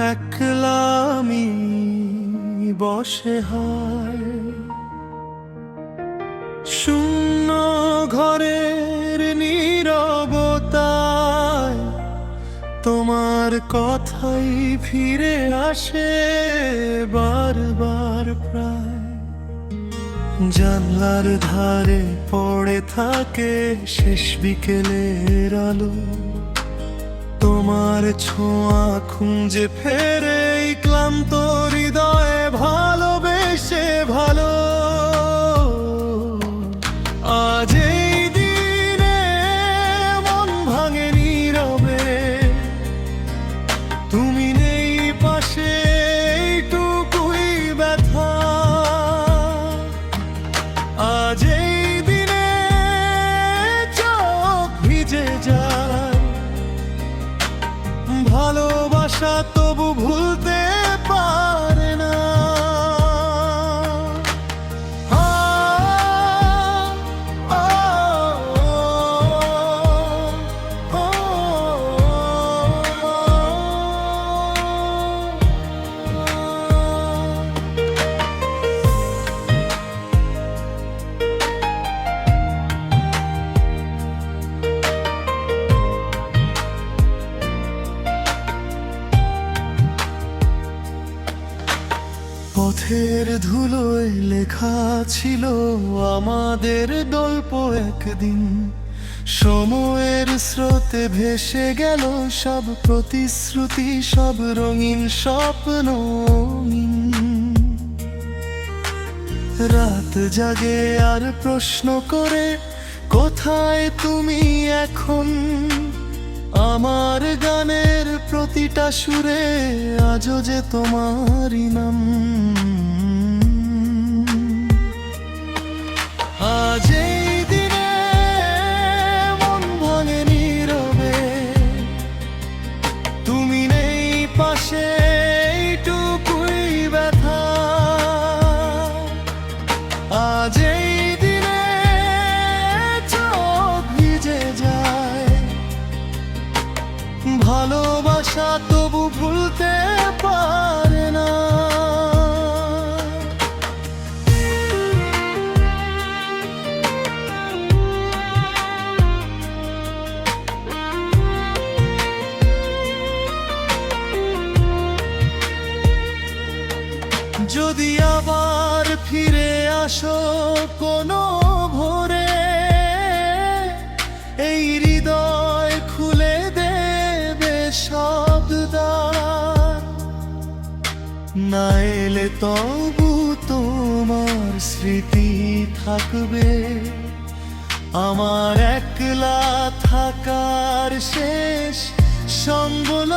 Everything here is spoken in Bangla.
একলা আমি বসে হায় শূন্য ঘরের নীরবতায় তোমার কথাই ফিরে আসে বারবার প্রায়। জানলার ধারে পড়ে থাকে শেষ বিকেলের আলো, তোমার ছোঁয়া খুঁজে ফেরে এই ক্লান্ত হৃদয়ে ভালোবেসে ভালো। আজ এই দিনে মন ভাঙে নীরবে, তুমি নেই পাশে এইটুকুই ব্যথা। আজ এই দিনে চোখ ভিজে যায়, ভালোবাসা তবু ভুলতে পারে না। পথের ধুলোয় লেখা ছিল আমাদের গল্প একদিন, সময়ের স্রোতে ভেসে গেল সব প্রতিশ্রুতি, সব রঙিন স্বপ্ন। রাত জাগে আর প্রশ্ন করে কোথায় তুমি এখন, আমার গানের প্রতিটা সুরে আজও যে তোমারই নাম। আজ এই দিনে মন ভাঙে নীরবে, তুমি নেই পাশে এইটুকুই ব্যথা। আজ এই দিনে চোখ ভিজে যায়, ভালোবাসা তবু ভুলতে পারে না। যদি আবার ফিরে আসো কোনো ভোরে, এই হৃদয় খুলে দেবে সব দ্বার। না এলে তবু তোমার স্মৃতি থাকবে, আমার একলা থাকার শেষ সম্বল।